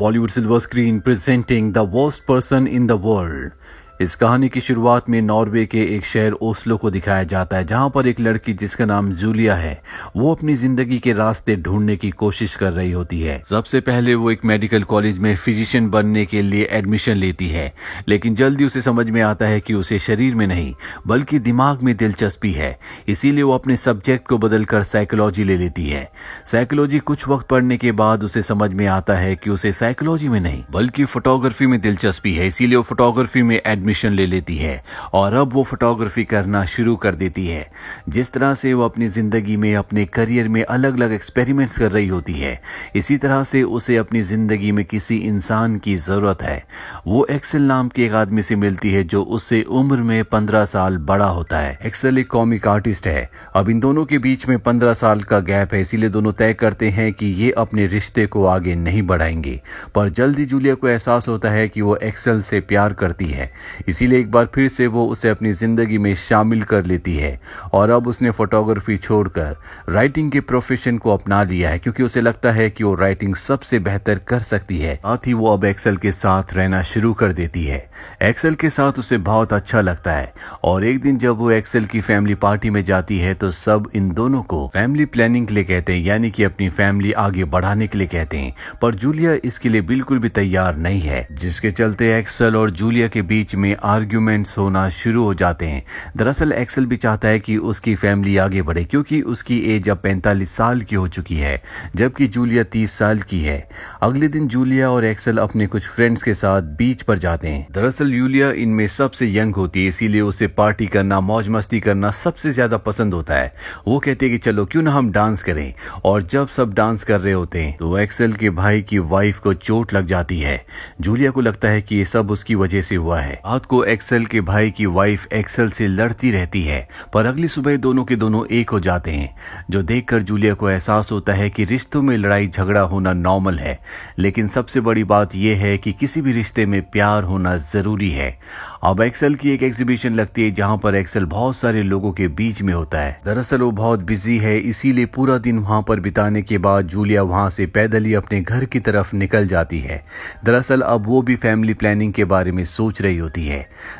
Bollywood silver screen presenting the worst person in the world. इस कहानी की शुरुआत में नॉर्वे के एक शहर ओस्लो को दिखाया जाता है, जहां पर एक लड़की जिसका नाम जूलिया है वो अपनी जिंदगी के रास्ते ढूंढने की कोशिश कर रही होती है। सबसे पहले वो एक मेडिकल कॉलेज में फिजिशियन बनने के लिए एडमिशन लेती है, लेकिन जल्दी उसे समझ में आता है कि उसे शरीर में नहीं बल्कि दिमाग में दिलचस्पी है। इसीलिए वो अपने सब्जेक्ट को बदलकर साइकोलॉजी ले लेती है। साइकोलॉजी कुछ वक्त पढ़ने के बाद उसे समझ में आता है कि उसे साइकोलॉजी में नहीं बल्कि फोटोग्राफी में दिलचस्पी है। इसीलिए वो फोटोग्राफी में एडमिशन ले लेती है और अब वो फोटोग्राफी करना शुरू कर देती है। जिस तरह से वो अपनी जिंदगी में अपने करियर में अलग अलग एक्सपेरिमेंट्स कर रही होती है, इसी तरह से उसे अपनी जिंदगी में किसी इंसान की जरूरत है। वो एक्सेल नाम के एक आदमी से मिलती है जो उससे उम्र में 15 साल बड़ा होता है। एक्सेल एक कॉमिक आर्टिस्ट है। अब इन दोनों के बीच में 15 साल का गैप है, इसीलिए दोनों तय करते हैं कि ये अपने रिश्ते को आगे नहीं बढ़ाएंगे। पर जल्दी जूलिया को एहसास होता है कि वो एक्सेल से प्यार करती है, इसीलिए एक बार फिर से वो उसे अपनी जिंदगी में शामिल कर लेती है और अब उसने फोटोग्राफी छोड़कर राइटिंग के प्रोफेशन को अपना लिया है, क्योंकि उसे लगता है कि वो राइटिंग सबसे बेहतर कर सकती है। साथ ही वो अब एक्सेल के साथ रहना शुरू कर देती है। एक्सेल के साथ उसे बहुत अच्छा लगता है और एक दिन जब वो एक्सेल की फैमिली पार्टी में जाती है तो सब इन दोनों को फैमिली प्लानिंग के लिए कहते हैं, यानी कि अपनी फैमिली आगे बढ़ाने के लिए कहते हैं। पर जूलिया इसके लिए बिल्कुल भी तैयार नहीं है, जिसके चलते एक्सेल और जूलिया के बीच में आर्ग्यूमेंट्स होना शुरू हो जाते हैं। दरअसल एक्सेल भी चाहता है कि उसकी फैमिली आगे बढ़े, क्योंकि उसकी एज अब 45 साल की हो चुकी है, जबकि जूलिया 30 साल की है। अगले दिन जूलिया और एक्सेल अपने कुछ फ्रेंड्स के साथ बीच पर जाते हैं। दरअसल जूलिया इनमें सबसे यंग होती है, इसीलिए उसे पार्टी करना, मौज मस्ती करना सबसे ज्यादा पसंद होता है। वो कहते हैं कि चलो क्यों ना हम डांस करें। और जब सब डांस कर रहे होते हैं तो एक्सेल के भाई की वाइफ को चोट लग जाती है। जूलिया को लगता है कि ये सब उसकी वजह से हुआ है। रात को एक्सेल के भाई की वाइफ एक्सेल से लड़ती रहती है, पर अगली सुबह दोनों के दोनों एक हो जाते हैं, जो देखकर जूलिया को एहसास होता है कि रिश्तों में लड़ाई झगड़ा होना नॉर्मल है, लेकिन सबसे बड़ी बात यह है कि किसी भी रिश्ते में प्यार होना जरूरी है। अब एक्सेल की एक एग्जीबिशन लगती है, जहां पर एक्सेल बहुत सारे लोगों के बीच में होता है। दरअसल वो बहुत बिजी है, इसीलिए पूरा दिन वहां पर बिताने के बाद जूलिया वहां से पैदल ही अपने घर की तरफ निकल जाती है। दरअसल अब वो भी फैमिली प्लानिंग के बारे में सोच रही होती है।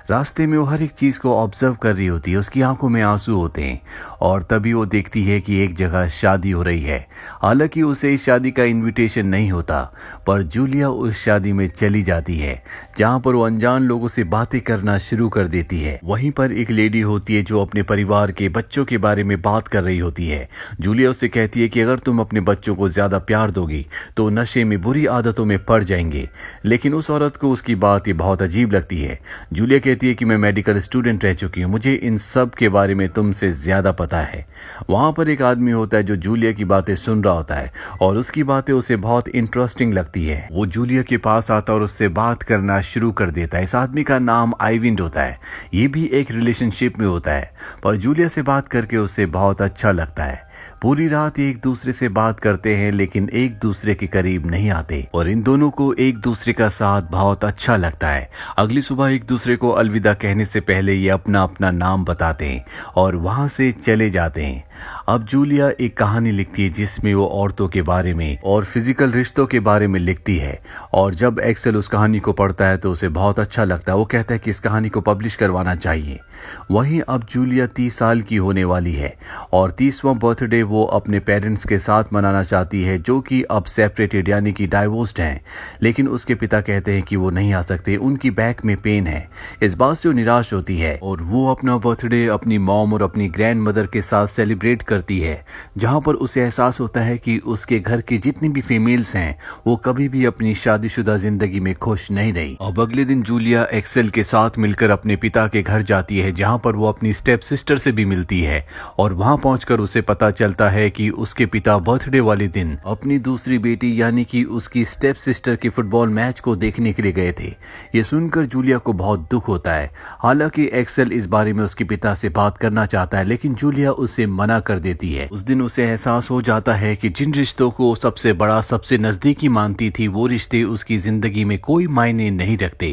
रास्ते में वो हर एक चीज को ऑब्जर्व कर रही होती है, उसकी आंखों में आंसू होते हैं और तभी वो देखती है कि एक जगह शादी हो रही है। हालांकि उसे इस शादी का इनविटेशन नहीं होता, पर जूलिया उस शादी में चली जाती है, जहां पर वो अनजान लोगों से बातें करना शुरू कर देती है। वहीं पर एक लेडी होती है जो अपने परिवार के बच्चों के बारे में बात कर रही होती है। जूलिया उससे कहती है कि अगर तुम अपने बच्चों को ज्यादा प्यार दोगी तो नशे में, बुरी आदतों में पड़ जाएंगे। लेकिन उस औरत को उसकी बात ये बहुत अजीब लगती है। जूलिया कहती है कि मैं मेडिकल स्टूडेंट रह चुकी हूँ, मुझे इन सब के बारे में तुमसे ज्यादा पता है। वहां पर एक आदमी होता है जो जूलिया की बातें सुन रहा होता है और उसकी बातें उसे बहुत इंटरेस्टिंग लगती है। वो जूलिया के पास आता और उससे बात करना शुरू कर देता है। इस आदमी का नाम आइविंड होता है। ये भी एक रिलेशनशिप में होता है, पर जूलिया से बात करके उसे बहुत अच्छा लगता है। पूरी रात एक दूसरे से बात करते हैं, लेकिन एक दूसरे के करीब नहीं आते और इन दोनों को एक दूसरे का साथ बहुत अच्छा लगता है। अगली सुबह एक दूसरे को अलविदा कहने से पहले ये अपना अपना नाम बताते हैं और वहां से चले जाते हैं। अब जूलिया एक कहानी लिखती है जिसमें वो औरतों के बारे में और फिजिकल रिश्तों के बारे में लिखती है, और जब एक्सेल उस कहानी को पढ़ता है तो उसे बहुत अच्छा लगता है। वो कहता है कि इस कहानी को पब्लिश करवाना चाहिए। वहीं अब जूलिया 30 साल की होने वाली है और 30वां बर्थडे वो अपने पेरेंट्स के साथ मनाना चाहती है, जो कि अब सेपरेटेड यानी कि डाइवोर्स्ड हैं। लेकिन उसके पिता कहते हैं कि वो नहीं आ सकते, उनकी बैक में पेन है। इस बात से वो निराश होती है और वो अपना बर्थडे अपनी मॉम और अपनी ग्रैंड मदर के साथ सेलिब्रेट करती है, जहां पर उसे एहसास होता है कि उसके घर की जितनी भी फीमेल्स हैं वो कभी भी अपनी शादीशुदा जिंदगी में खुश नहीं रही। अब अगले दिन जूलिया एक्सेल के साथ मिलकर अपने पिता के घर जाती है, जहां पर वो अपनी स्टेप सिस्टर से भी मिलती है और वहां पहुंचकर उसे पता चलता है कि उसके पिता बर्थडे वाले दिन अपनी दूसरी बेटी यानी कि उसकी स्टेप सिस्टर के फुटबॉल मैच को देखने के लिए गए थे। ये सुनकर जूलिया को बहुत दुख होता है। हालांकि एक्सेल इस बारे में उसके पिता से बात करना चाहता है, लेकिन जूलिया उसे मना कर देती है। उस दिन उसे एहसास हो जाता है कि जिन रिश्तों को सबसे बड़ा, सबसे नजदीकी मानती थी, वो रिश्ते उसकी जिंदगी में कोई मायने नहीं रखते।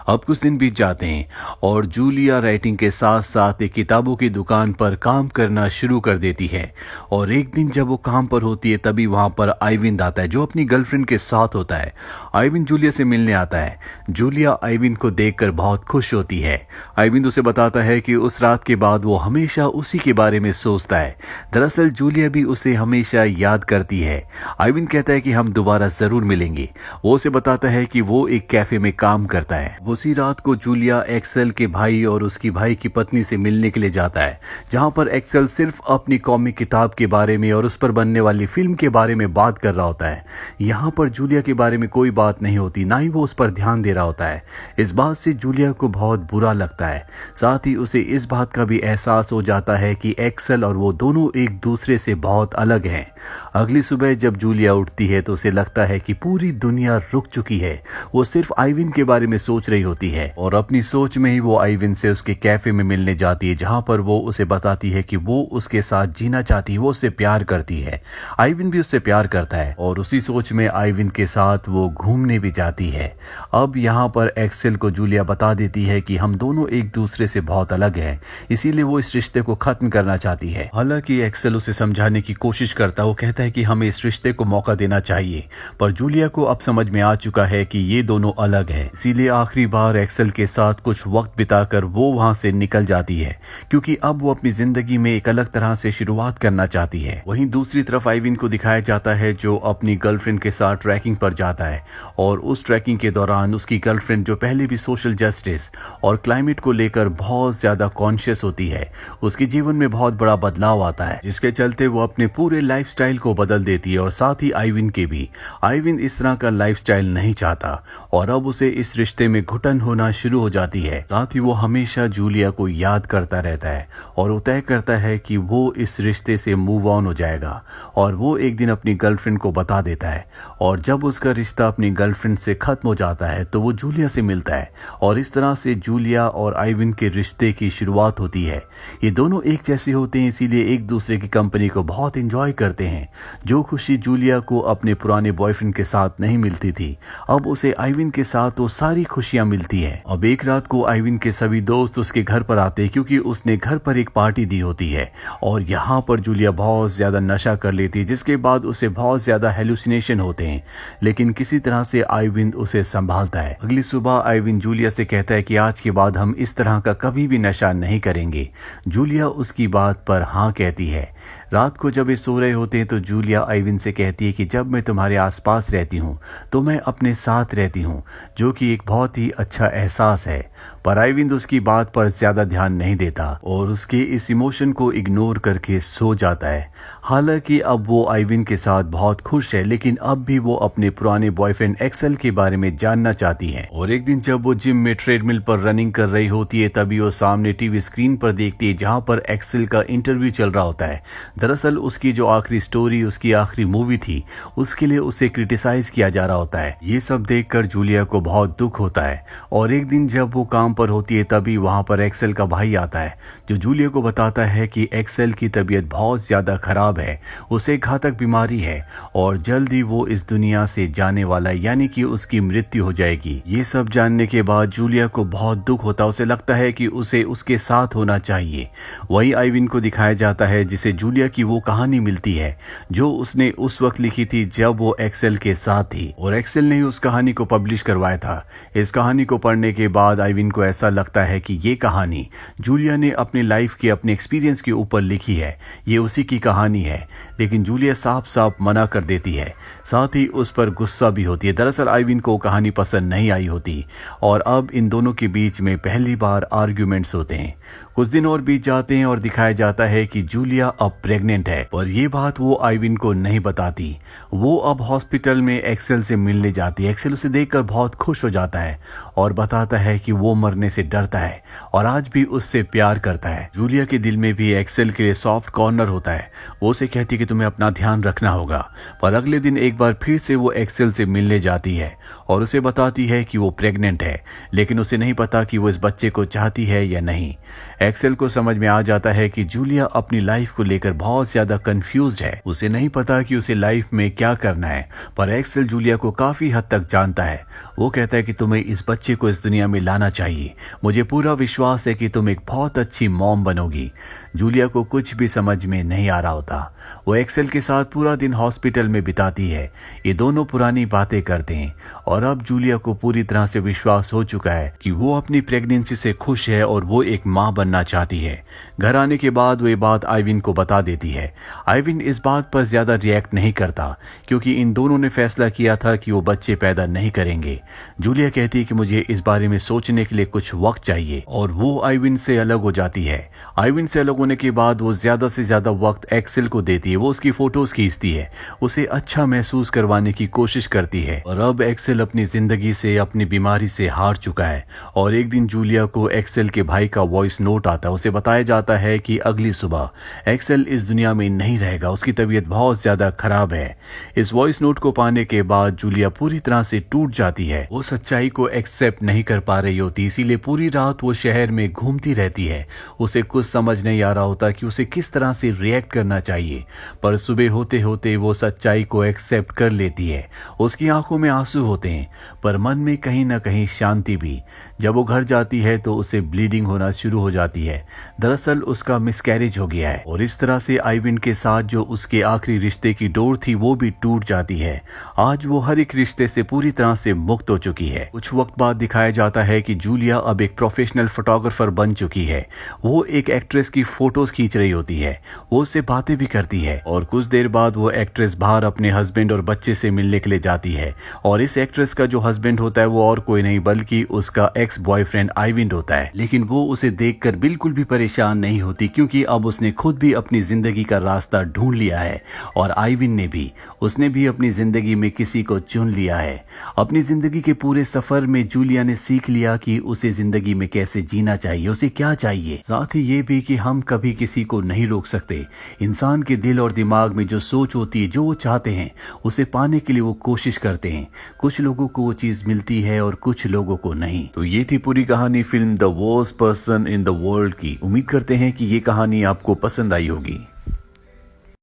अब कुछ दिन बीत जाते हैं और जूलिया राइटिंग के साथ साथ एक किताबों की दुकान पर काम करना शुरू कर देती है। और एक दिन जब वो काम पर होती है तभी वहां पर आइविन आता है, जो अपनी गर्लफ्रेंड के साथ होता है। आइविन जूलिया से मिलने आता है। जूलिया आइविन को देखकर बहुत खुश होती है। आइविन उसे बताता है कि उस रात के बाद वो हमेशा उसी के बारे में सोचता है। दरअसल जूलिया भी उसे हमेशा याद करती है। आइविन कहता है कि हम दोबारा जरूर मिलेंगे। वो उसे बताता है कि वो एक कैफे में काम करता है। उसी रात को जूलिया एक्सेल के भाई और उसकी भाई की पत्नी से मिलने के लिए जाता है, जहां पर एक्सेल सिर्फ अपनी कॉमिक किताब के बारे में और उस पर बनने वाली फिल्म के बारे में बात कर रहा होता है। यहाँ पर जूलिया के बारे में कोई बात नहीं होती, ना ही वो उस पर ध्यान दे रहा होता है। इस बात से जूलिया को बहुत बुरा लगता है। साथ ही उसे इस बात का भी एहसास हो जाता है कि एक्सेल और वो दोनों एक दूसरे से बहुत अलग हैं। अगली सुबह जब जूलिया उठती है तो उसे लगता है कि पूरी दुनिया रुक चुकी है। वो सिर्फ आइविन के बारे में सोच रही होती है और अपनी सोच में ही वो आइविन से उसके कैफे में मिलने जाती है, जहां पर वो उसे बताती है कि वो उसके साथ जीना चाहती है, वो उससे प्यार करती है। आइविन भी उससे प्यार करता है और उसी सोच में आइविन के साथ वो घूमने भी जाती है। अब यहाँ पर एक्सेल को जूलिया बता देती है कि हम दोनों एक दूसरे से बहुत अलग हैं, इसीलिए वो इस रिश्ते को खत्म करना चाहती है। हालांकि एक्सेल उसे समझाने की कोशिश करता है। वो कहता है कि हमें इस रिश्ते को मौका देना चाहिए, पर जूलिया को अब समझ में आ चुका है कि ये दोनों अलग हैं। इसीलिए आखिरी बार एक्सेल के साथ कुछ वक्त बिताकर वो वहां से निकल जाती है, क्योंकि अब वो अपनी जिंदगी में एक अलग तरह से शुरुआत करना चाहती है। वहीं दूसरी तरफ आइविन को दिखाया जाता है, जो अपनी गर्लफ्रेंड के साथ ट्रैकिंग पर जाता है और उस ट्रैकिंग के दौरान उसकी गर्लफ्रेंड, जो पहले भी सोशल जस्टिस और क्लाइमेट को लेकर बहुत ज्यादा कॉन्शियस होती है, उसके जीवन में बहुत बड़ा बदलाव आता है, जिसके चलते वो अपने पूरे लाइफस्टाइल को बदल देती है और साथ ही आइविन के भी। आइविन इस तरह का लाइफस्टाइल नहीं चाहता और अब उसे इस रिश्ते में घुटन होना शुरू हो जाती है। साथ ही वो हमेशा जूलिया को याद करता रहता है और वो तय करता है कि वो इस रिश्ते से मूव ऑन हो जाएगा और वो एक दिन अपनी गर्लफ्रेंड को बता देता है। और जब उसका रिश्ता अपनी गर्लफ्रेंड से खत्म हो जाता है तो वो जूलिया से मिलता है और इस तरह से जूलिया और आइविन के रिश्ते की शुरुआत होती है। ये दोनों एक जैसे होते हैं, इसीलिए एक दूसरे की कंपनी को बहुत एंजॉय करते हैं। जो खुशी जूलिया को अपने पुराने बॉयफ्रेंड के साथ नहीं मिलती थी, अब उसे आइविन के साथ वो सारी खुशियां मिलती है। अब एक रात को आइविन के सभी दोस्त उसके घर पर आते हैं, क्योंकि उसने घर पर एक पार्टी दी होती है और यहाँ पर जूलिया बहुत ज्यादा नशा कर लेती है, जिसके बाद उसे बहुत ज्यादा हेलुसिनेशन होते हैं। लेकिन किसी तरह से आइविन उसे संभालता है। अगली सुबह आइविन जूलिया से कहता है कि आज के बाद हम इस तरह का कभी भी नशा नहीं करेंगे। जूलिया उसकी बात पर हाँ कहती है। रात को जब वे सो रहे होते हैं तो जूलिया आइविन से कहती है कि जब मैं तुम्हारे आसपास रहती हूँ तो मैं अपने साथ रहती हूँ, जो कि एक बहुत ही अच्छा एहसास है। पर आइविन उसकी बात पर ज्यादा ध्यान नहीं देता और उसके इस इमोशन को इग्नोर करके सो जाता है। हालांकि अब वो आइविन के साथ बहुत खुश है, लेकिन अब भी वो अपने पुराने बॉयफ्रेंड एक्सेल के बारे में जानना चाहती है। और एक दिन जब वो जिम में ट्रेडमिल पर रनिंग कर रही होती है तभी वो सामने टीवी स्क्रीन पर देखती है, जहां पर एक्सेल का इंटरव्यू चल रहा होता है। दरअसल उसकी जो आखिरी स्टोरी, उसकी आखिरी मूवी थी, उसके लिए उसे क्रिटिसाइज किया जा रहा होता है। ये सब देखकर जूलिया को बहुत दुख होता है और एक दिन जब वो काम पर होती है तभी वहां पर एक्सेल का भाई आता है, जो जूलिया को बताता है कि एक्सेल की तबीयत बहुत ज्यादा खराब है, उसे घातक बीमारी है और जल्द ही वो इस दुनिया से जाने वाला है, यानी कि उसकी मृत्यु हो जाएगी। ये सब जानने के बाद जूलिया को बहुत दुख होता है। उसे लगता है कि उसे उसके साथ होना चाहिए। वही आइविन को दिखाया जाता है, जिसे जूलिया की वो कहानी मिलती है जो उसने उस वक्त लिखी थी जब वो एक्सेल के साथ थी, और एक्सेल ने ही उस कहानी को पब्लिश करवाया था। इस कहानी को पढ़ने के बाद आइविन को ऐसा लगता है कि ये कहानी जूलिया ने अपनी लाइफ के अपने एक्सपीरियंस के ऊपर लिखी है, ये उसी की कहानी है। लेकिन जूलिया साफ साफ मना कर देती है, साथ ही उस पर गुस्सा भी होती है। दरअसल आइविन को कहानी पसंद नहीं आई होती और अब इन दोनों के बीच में पहली बार आर्ग्यूमेंट्स होते हैं। कुछ दिन और बीत जाते हैं और दिखाया जाता है कि जूलिया अब प्रेग्नेंट है, पर यह बात वो आइविन को नहीं बताती। वो अब हॉस्पिटल में एक्सेल से मिलने जाती है। एक्सेल उसे देखकर बहुत खुश हो जाता है और बताता है कि वो मरने से डरता है और आज भी उससे प्यार करता है। जूलिया के दिल में भी एक्सेल के लिए सॉफ्ट कॉर्नर होता है। वो उसे कहती है कि तुम्हें अपना ध्यान रखना होगा। पर अगले दिन एक बार फिर से वो एक्सेल से मिलने जाती है और उसे बताती है कि वो प्रेग्नेंट है, लेकिन उसे नहीं पता कि वो इस बच्चे को चाहती है या नहीं। एक्सेल को समझ में आ जाता है कि जूलिया अपनी लाइफ को लेकर बहुत ज्यादा कंफ्यूज्ड है। उसे नहीं पता कि उसे लाइफ में क्या करना है, पर एक्सेल जूलिया को काफी हद तक जानता है। वो कहता है कि तुम्हें इस बच्चे को इस दुनिया में लाना चाहिए, मुझे पूरा विश्वास है कि तुम एक बहुत अच्छी मॉम बनोगी। जूलिया को कुछ भी समझ में नहीं आ रहा होता। वो एक्सेल के साथ पूरा दिन हॉस्पिटल में बिताती है। ये दोनों पुरानी बातें करते हैं और अब जूलिया को पूरी तरह से विश्वास हो चुका है कि वो अपनी प्रेगनेंसी से खुश है और वो एक माँ बनना चाहती है। घर आने के बाद वो ये बात आइविन को बता देती है। आइविन इस बात पर ज्यादा रिएक्ट नहीं करता क्योंकि इन दोनों ने फैसला किया था कि वो बच्चे पैदा नहीं करेंगे। जूलिया कहती है कि मुझे इस बारे में सोचने के लिए कुछ वक्त चाहिए और वो आइविन से अलग हो जाती है। आइविन से अलग होने के बाद वो ज्यादा से ज्यादा वक्त एक्सेल को देती है। वो उसकी फोटोज खींचती है, उसे अच्छा महसूस करवाने की कोशिश करती है। और अब एक्सेल अपनी जिंदगी से, अपनी बीमारी से हार चुका है। और एक दिन जूलिया को एक्सेल के भाई का वॉइस नोट आता है। उसे बताया जाता है कि अगली सुबह एक्सेल इस दुनिया में नहीं रहेगा, उसकी तबीयत बहुत ज्यादा खराब है। इस वॉइस नोट को पाने के बाद जूलिया पूरी तरह से टूट जाती है। वो सच्चाई को एक्सेप्ट नहीं कर पा रही होती, इसीलिए पूरी रात वो शहर में घूमती रहती है। उसे कुछ समझ नहीं आ रहा होता कि उसे किस तरह से रिएक्ट करना चाहिए। पर सुबह होते होते वो सच्चाई को एक्सेप्ट कर लेती है। उसकी आंखों में आंसू होते हैं पर मन में कहीं ना कहीं शांति भी। जब वो घर जाती है तो उसे ब्लीडिंग होना शुरू हो जाती है। दरअसल उसका मिसकैरेज हो गया है और इस तरह से आइविन के साथ जो उसके आखिरी रिश्ते की डोर थी वो भी टूट जाती है। आज वो हर एक रिश्ते से पूरी तरह से मुक्त हो चुकी है। कुछ वक्त बाद दिखाया जाता है कि जूलिया अब एक प्रोफेशनल फोटोग्राफर बन चुकी है। वो एक एक्ट्रेस की फोटोज खींच रही होती है, वो उससे बातें भी करती है और कुछ देर बाद वो एक्ट्रेस बाहर अपने हस्बैंड और बच्चे से मिलने के लिए जाती है। और इस एक्ट्रेस का जो हस्बैंड होता है वो और कोई नहीं बल्कि उसका एक्स बॉयफ्रेंड आइविन होता है। लेकिन वो उसे देखकर बिल्कुल भी परेशान नहीं होती क्योंकि अब उसने खुद भी अपनी जिंदगी का रास्ता ढूंढ लिया है और आइविन ने भी, उसने भी अपनी जिंदगी में किसी को चुन लिया है। अपनी जिंदगी के पूरे सफर में जूलिया ने सीख लिया कि उसे जिंदगी में कैसे जीना चाहिए, उसे क्या चाहिए। साथ ही ये भी कि हम कभी किसी को नहीं रोक सकते। इंसान के दिल और दिमाग में जो सोच होती है, जो वो चाहते हैं उसे पाने के लिए वो कोशिश करते हैं। कुछ लोगों को वो चीज मिलती है और कुछ लोगों को नहीं। तो ये थी पूरी कहानी film the worst person in the world की। उम्मीद करते हैं कि ये कहानी आपको पसंद आई होगी।